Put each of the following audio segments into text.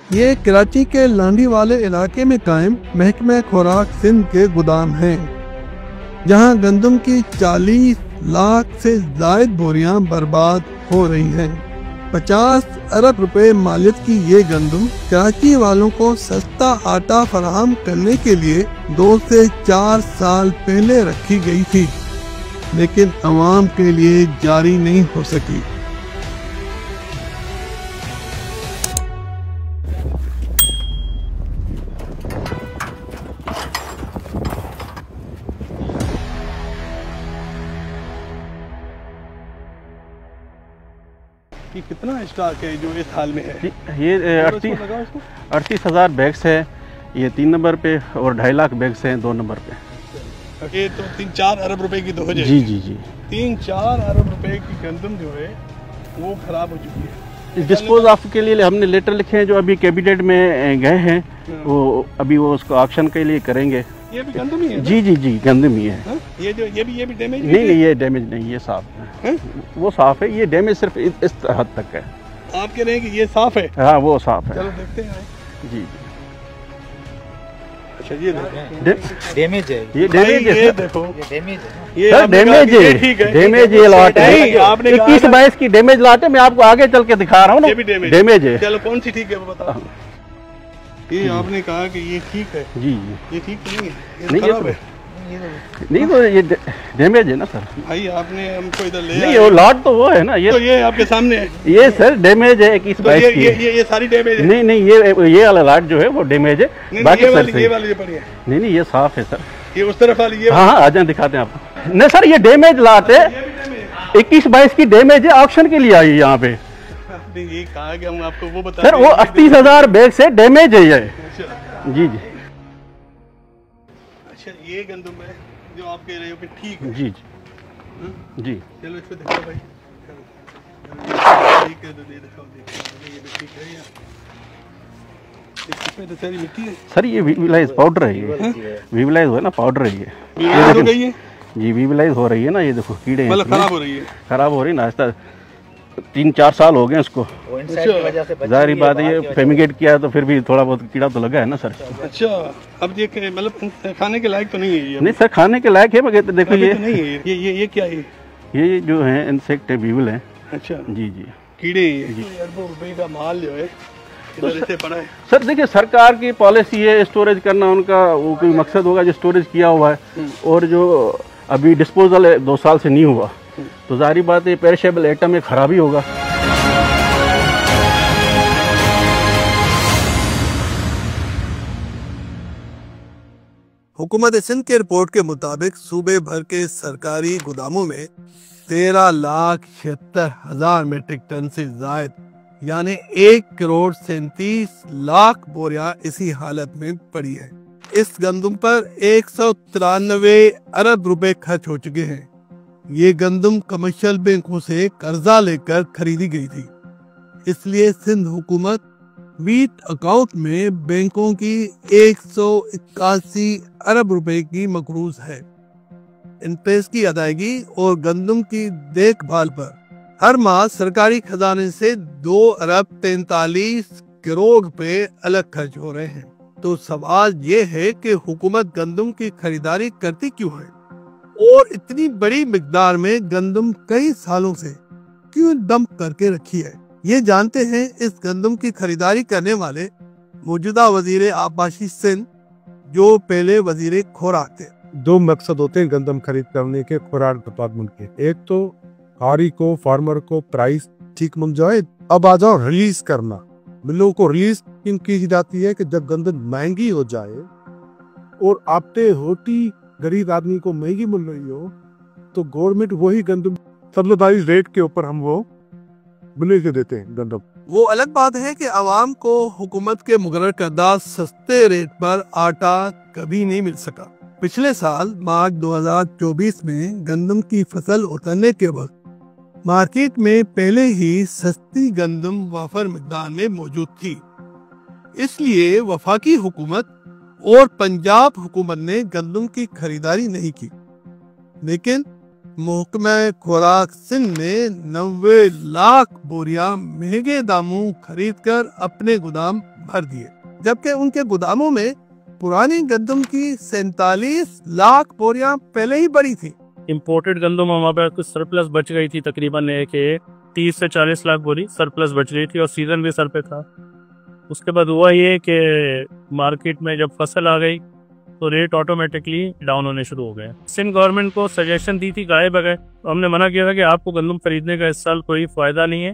ये कराची के लांडी वाले इलाके में कायम महकमा खुराक सिंध के गोदाम हैं, जहां गंदम की 40 लाख से जायद बोरियां बर्बाद हो रही हैं। 50 अरब रुपए मालियत की ये गंदम कराची वालों को सस्ता आटा फराहम करने के लिए 2 से 4 साल पहले रखी गई थी, लेकिन अवाम के लिए जारी नहीं हो सकी। ये कितना स्टॉक है जो इस हाल में है? ये 38,000 बैग्स है, ये 3 नंबर पे, और 2.5 लाख बैग्स हैं 2 नंबर पे। ये तो 3-4 अरब रुपए की तो हो जाएगी। जी जी जी, 3-4 अरब रुपए की गंदम जो है वो खराब हो चुकी है। डिस्पोज ऑफ के लिए हमने लेटर लिखे हैं जो अभी कैबिनेट में गए हैं, वो अभी वो उसको ऑक्शन के लिए करेंगे। ये भी गंदम ही है? जी जी जी, गंदम ही है। ये भी डैमेज नहीं, ये डैमेज नहीं, ये साफ है। वो साफ है, ये डैमेज सिर्फ इस हद तक है। आप कह रहे हैं कि ये साफ है? हाँ, वो साफ है। चलो देखते हैं। जी। अच्छा, ये डैमेज है, ये डैमेज है। ये देखो, ये डैमेज है, ये डैमेज है, डैमेज ये लॉट है। 21-22 की डैमेज लॉट है, मैं आपको आगे चल के दिखा रहा हूँ ना। ये भी डैमेज है। चलो कौन सी ठीक है वो बताओ। ये आपने कहा कि ये ठीक है। जी, ये ठीक नहीं है, नहीं, खराब है। नहीं तो ये डैमेज है ना सर। भाई आपने हमको इधर ले नहीं, वो लॉट तो वो है ना, ये तो ये आपके सामने है। ये सर डैमेज है 21-22 की। ये सारी डैमेज है? नहीं नहीं, ये वाला लॉट जो है वो डैमेज है। बाकी ये सर वाली सही। ये वाली पड़ी है? नहीं नहीं, ये साफ है सर। ये उस तरफ वाली ये? हाँ, आ जाए दिखाते हैं आपको। नहीं सर, ये डैमेज लॉट है, 21-22 की डैमेज है, ऑक्शन के लिए आई है यहाँ पे। ये कहा कि हम आपको वो बता सर, वो 38,000 बैग से डैमेज है ये। जी जी। अच्छा, ये गंदम है जो आप कह रहे हो कि ठीक है? जी जी जी। चलो इसको दिखाओ भाई। ठीक है, तो ये दिखाओ, ये भी ठीक है। इसमें तो सारी मिट्टी है सर। ये वीविलाइज पाउडर है, ये वीविलाइज है ना, पाउडर है ये। हो गई है जी, वीविलाइज हो रही है ना, ये देखो कीड़े मतलब खराब हो रही है। खराब हो रही है ना, 3-4 साल हो गए उसको। जाहिर बात है, ये फेमिगेट किया है तो फिर भी थोड़ा बहुत कीड़ा तो लगा है ना सर। अच्छा, अब ये मतलब खाने के लायक तो नहीं है ये? नहीं सर, खाने के लायक है, मगर देखो ये तो नहीं है। ये क्या है? ये जो है इंसेक्ट है, वीवल है। अच्छा जी जी, कीड़े हैं। अरबों रुपए का माल जो है इधर ऐसे पड़ा है। सर देखिए, सरकार की पॉलिसी है स्टोरेज करना, उनका वो कोई मकसद होगा जो स्टोरेज किया हुआ है, और जो अभी डिस्पोजल 2 साल से नहीं हुआ, तो जाहिर बात है पेरिशेबल आइटम में खराबी होगा। हुकूमत सिंध के रिपोर्ट के मुताबिक सूबे भर के सरकारी गोदामों में 13,76,000 मीट्रिक टन से जायद यानी 1,37,00,000 बोरियां इसी हालत में पड़ी है। इस गंदम पर 193 अरब रुपए खर्च हो चुके हैं। ये गंदम कमर्शियल बैंकों से कर्जा लेकर खरीदी गई थी, इसलिए सिंध हुकूमत वीट अकाउंट में बैंकों की 181 अरब रुपए की मकरूज है। इंटरेस्ट की अदायगी और गंदम की देखभाल पर हर माह सरकारी खजाने से 2 अरब 43 करोड़ रुपए अलग खर्च हो रहे हैं। तो सवाल ये है कि हुकूमत गंदम की खरीदारी करती क्यों है, और इतनी बड़ी मिकदार में गंदम कई सालों से क्यों डंप करके रखी है। ये जानते हैं इस गंदम की खरीदारी करने वाले मौजूदा वजीर आबाशी सिंध, जो पहले वजीर खुराक थे। 2 मकसद होते हैं गंदम खरीद करने के खुराक डिपार्टमेंट के। एक तो कारी को, फार्मर को प्राइस ठीक मिल जाए। अब आ जाओ रिलीज करना। मिलों को रिलीज क्यों की जाती है कि जब गंदम महंगी हो जाए और आपते होती गरीब आदमी को महंगी मिल रही हो, तो गवर्नमेंट वही गंदम सब्सिडाइज रेट के ऊपर हम वो मिले के देते हैं गंदम। वो अलग बात है कि आवाम को हुकूमत के मुकर्रर करदा सस्ते रेट पर आटा कभी नहीं मिल सका। पिछले साल मार्च 2024 में गंदम की फसल उतरने के वक्त मार्केट में पहले ही सस्ती गंदम वाफर मिकदार में मौजूद थी, इसलिए वफाकी हुकूमत और पंजाब हुकूमत ने गंदम की खरीदारी नहीं की। लेकिन महकमा खुराक सिंध ने 90 लाख बोरियां महंगे दामों खरीद कर अपने गोदाम भर दिए, जबकि उनके गोदामों में पुरानी गंदम की 47 लाख बोरियां पहले ही पड़ी थी। इम्पोर्टेड गंदम हमारे पास कुछ सरप्लस बच गई थी, तकरीबन 30 से 40 लाख बोरी सरप्लस बच गई थी और सीजन भी सर पे था। उसके बाद हुआ ये कि मार्केट में जब फसल आ गई तो रेट ऑटोमेटिकली डाउन होने शुरू हो गए। सिंध गवर्नमेंट को सजेशन दी थी गाय बगैर, तो हमने मना किया था कि आपको गंदम खरीदने का इस साल कोई फ़ायदा नहीं है,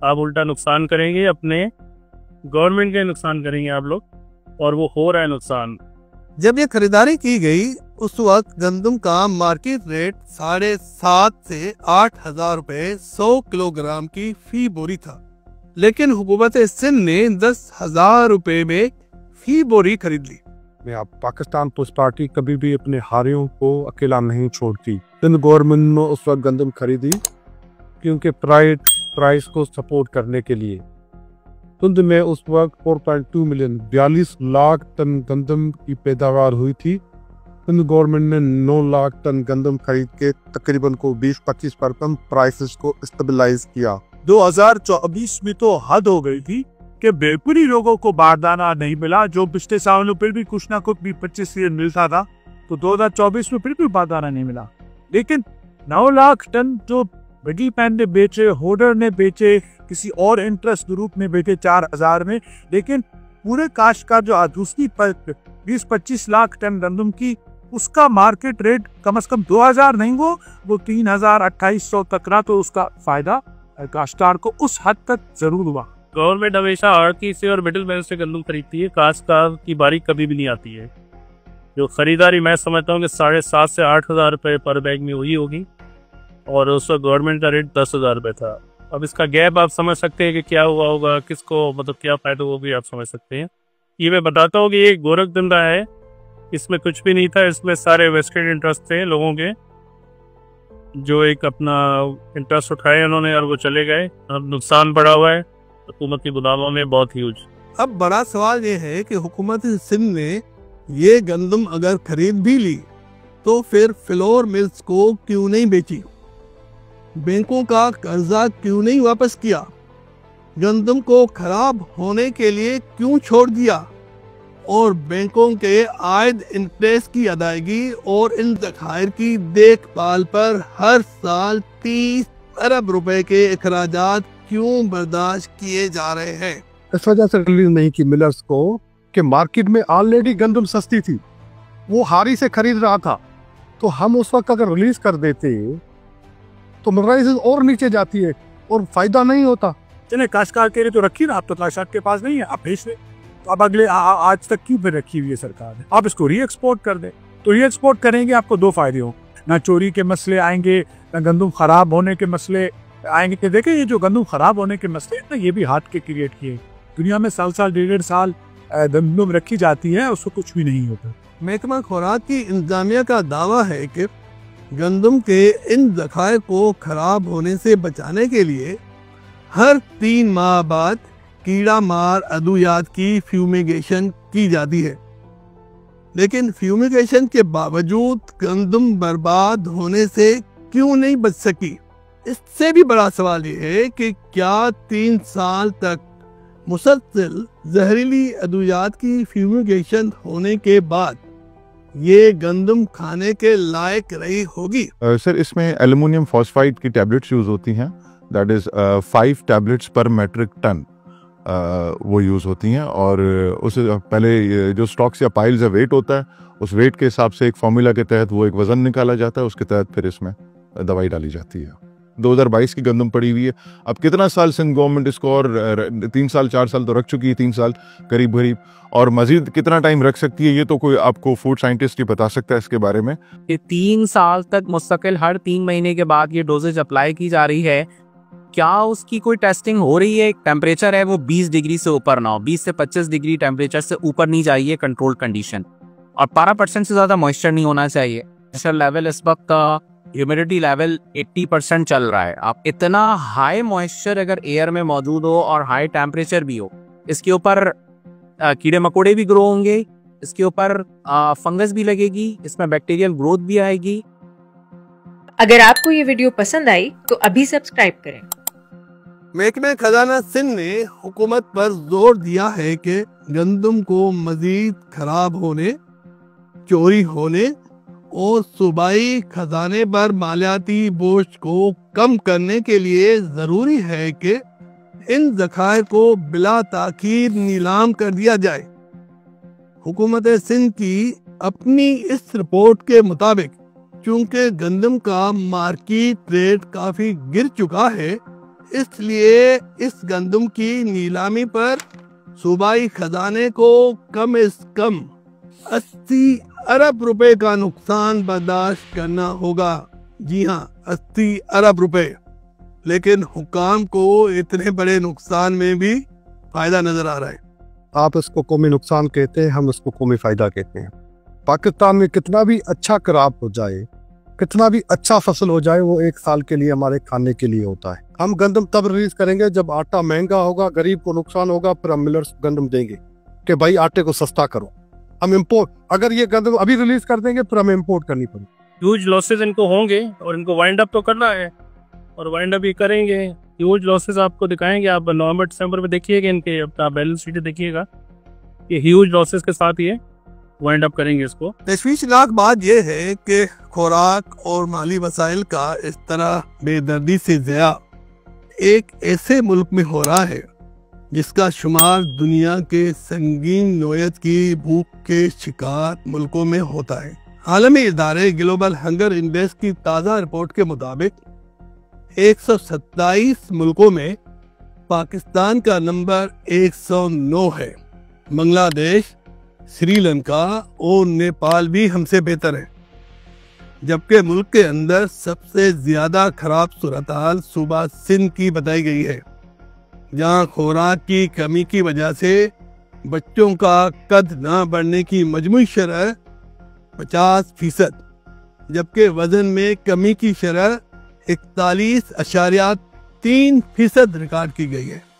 आप उल्टा नुकसान करेंगे, अपने गवर्नमेंट का नुकसान करेंगे आप लोग, और वो हो रहा है नुकसान। जब ये खरीदारी की गई उस वक्त गंदम का मार्केट रेट 7,500 से 8,000 रुपए 100 किलोग्राम की फी बोरी था, लेकिन हुकूमत सिंध ने 10,000 रुपए में फी बोरी खरीद ली। में आप पाकिस्तान पीपल्स पार्टी कभी भी अपने हारियों को अकेला नहीं छोड़ती। सिंध गवर्नमेंट ने उस वक्त गंदम खरीदी क्योंकि प्राइस को सपोर्ट करने के लिए। सिंध में उस वक्त 4.2 मिलियन 42 लाख टन गंदम की पैदावार हुई थी। सिंध गवर्नमेंट ने 9 लाख टन गंदम खरीद के तकरीबन को 20-25% प्राइसेस को स्टेबलाइज किया। 2024 में तो हद हो गई थी कि बेपुरी लोगों को बारदाना नहीं मिला, जो पिछले सालों फिर भी कुछ ना कुछ भी 25 मिलता था, तो 2024 में फिर भी बारदाना नहीं मिला। लेकिन 9 लाख टन जो मिडिल मैन ने बेचे, होल्डर ने बेचे, किसी और इंटरेस्ट ग्रुप ने बेचे 4,000 में, लेकिन पूरे काश्तकार जो दूसरी 20-25 लाख टन गंदम की, उसका मार्केट रेट कम से कम 2,000 नहीं वो 3,000-2,800 तक रहा, तो उसका फायदा काश्तकार को उस हद तक जरूर हुआ। गवर्नमेंट हमेशा आड़ती से और मिडिल मैन से गंदम खरीदती है, काश्तकार की बारी कभी भी नहीं आती है। जो खरीदारी मैं समझता हूँ कि 7,500 से 8,000 रुपये पर बैग में हुई होगी, और उस वक्त गवर्नमेंट का रेट 10,000 रुपये था। अब इसका गैप आप समझ सकते हैं कि क्या हुआ होगा, किसको मतलब क्या फायदा होगा, भी आप समझ सकते हैं। ये मैं बताता हूँ कि ये गोरख धंधा है, इसमें कुछ भी नहीं था, इसमें सारे वेस्टेड इंटरेस्ट थे लोगों के, जो एक अपना इंटरेस्ट उठाए उन्होंने और वो चले गए। अब नुकसान बढ़ा हुआ है हुकूमती गोदामों में बहुत ह्यूज। अब बड़ा सवाल ये है कि हुकूमत सिंध ने ये गंदम अगर खरीद भी ली तो फिर फ्लोर मिल्स को क्यों नहीं बेची, बैंकों का कर्जा क्यों नहीं वापस किया, गंदम को खराब होने के लिए क्यों छोड़ दिया, और बैंकों के आयद इंटरेस्ट की अदायगी और इन ज़खायर की देखभाल पर हर साल 30 अरब रुपए के अखराजात क्यों बर्दाश्त किए जा रहे हैं। इस वजह से रिलीज नहीं की मिलर्स को कि मार्केट में ऑलरेडी गंदम सस्ती थी, वो हारी से खरीद रहा था, तो हम उस वक्त अगर रिलीज कर देते तो प्राइसेस और नीचे जाती है और फायदा नहीं होता। चले काश्तकार के लिए तो रखी ना, आप तो काश्तकार के पास नहीं है, आप भेज दे, तो अब अगले आज तक क्यों फिर रखी हुई है सरकार ने, आप इसको री एक्सपोर्ट कर दे। तो री एक्सपोर्ट करेंगे आपको 2 फायदे हो, ना चोरी के मसले आएंगे, ना गंदम खराब होने के मसले आएंगे। कि देखें ये जो गंदम खराब होने के मसले ना, ये भी हाथ के क्रिएट किए। दुनिया में साल 1.5 साल गंदम रखी जाती है, उसको कुछ भी नहीं होता। महकमा खुराक की इंतजामिया का दावा है कि गंदम के इन ज़खायर को खराब होने से बचाने के लिए हर 3 माह बाद कीड़ा मार अद्वियात की फ्यूमिगेशन की जाती है, लेकिन फ्यूमिगेशन के बावजूद गंदम बर्बाद होने से क्यों नहीं बच सकी। इससे भी बड़ा सवाल ये है कि क्या 3 साल तक मुसलसल जहरीली अद्वियात की फ्यूमिगेशन होने के बाद ये गंदम खाने के लायक रही होगी। सर इसमें एल्युमिनियम फॉस्फाइड की टैबलेट्स यूज होती हैं, दैट इज 5 टैबलेट्स पर मेट्रिक टन वो यूज होती हैं, और उसे पहले जो स्टॉक्स या पाइल्स या वेट होता है, उस वेट के हिसाब से एक फॉर्मूला के तहत वो एक वजन निकाला जाता है, उसके तहत फिर इसमें दवाई डाली जाती है। 2022 की गंदम पड़ी हुई है, अब कितना साल सिंध गवर्नमेंट इसको, और 3 साल 4 साल तो रख चुकी है, 3 साल करीब करीब, और मजीद कितना टाइम रख सकती है ये तो कोई आपको फूड साइंटिस्ट ही बता सकता है इसके बारे में। ये 3 साल तक मुस्तकिल हर 3 महीने के बाद ये डोजेज अप्लाई की जा रही है। क्या उसकी कोई टेस्टिंग हो रही है? टेम्परेचर है वो 20 डिग्री से ऊपर ना हो, 20 से 25 डिग्री टेम्परेचर से ऊपर नहीं जाइए, कंट्रोल कंडीशन, और 12% से ज़्यादा मॉइस्चर नहीं होना चाहिए। मॉइस्चर लेवल इस वक्त ह्यूमिडिटी लेवल 80% चल रहा है। आप इतना हाई मॉइस्चर अगर एयर में मौजूद हो और हाई टेम्परेचर भी हो, इसके ऊपर कीड़े मकोड़े भी ग्रो होंगे, इसके ऊपर फंगस भी लगेगी, इसमें बैक्टीरियल ग्रोथ भी आएगी। अगर आपको ये वीडियो पसंद आई तो अभी सब्सक्राइब करें महकमे खजाना सिंध ने हुकूमत पर जोर दिया है कि गंदम को मजीद खराब होने, चोरी होने और सूबाई खजाने पर मालियाती बोझ को कम करने के लिए जरूरी है कि इन ज़खायर को बिला ताखीर नीलाम कर दिया जाए। हुकूमत सिंध की अपनी इस रिपोर्ट के मुताबिक चूंकि गंदम का मार्केट रेट काफी गिर चुका है, इसलिए इस गंदम की नीलामी पर सूबाई खजाने को कम से कम 80 अरब रुपए का नुकसान बर्दाश्त करना होगा। जी हाँ, 80 अरब रुपए। लेकिन हुकाम को इतने बड़े नुकसान में भी फायदा नजर आ रहा है। आप इसको कौमी नुकसान कहते हैं, हम इसको कौमी फायदा कहते हैं। पाकिस्तान में कितना भी अच्छा क्रॉप हो जाए, कितना भी अच्छा फसल हो जाए, वो एक साल के लिए हमारे खाने के लिए होता है। हम गंदम तब रिलीज करेंगे जब आटा महंगा होगा, गरीब को नुकसान होगा, फिर हम मिलर्स गंदम देंगे कि भाई आटे को सस्ता करो। हम इम्पोर्ट, अगर ये गंदम अभी रिलीज कर देंगे फिर हमें इम्पोर्ट करनी पड़ेगी। ह्यूज लॉसेस इनको होंगे और इनको वाइंड अप तो करना है और वाइंड अप ये करेंगे। ह्यूज लॉसेस आपको दिखाएंगे, आप नवंबर दिसंबर में देखिएगा, इनके अपना बैलेंस शीट देखिएगा, ये ह्यूज लॉसेस के साथ ये वाइंड अप करेंगे इसको। तशवीशनाक बात यह है कि खुराक और माली वसाइल का इस तरह बेदर्दी से ज़िया एक ऐसे मुल्क में हो रहा है जिसका शुमार दुनिया के संगीन नोयत की भूख के शिकार मुल्कों में होता है। आलमी इदारे ग्लोबल हंगर इंडेक्स की ताज़ा रिपोर्ट के मुताबिक 127 मुल्कों में पाकिस्तान का नंबर 109 है। बांग्लादेश, श्रीलंका और नेपाल भी हमसे बेहतर है, जबकि मुल्क के अंदर सबसे ज्यादा खराब सूरत-हाल सूबा सिंध की बताई गई है, जहां खुराक की कमी की वजह से बच्चों का कद न बढ़ने की मजमूई शरह 50%, जबकि वजन में कमी की शरह 41.3% रिकॉर्ड की गई है।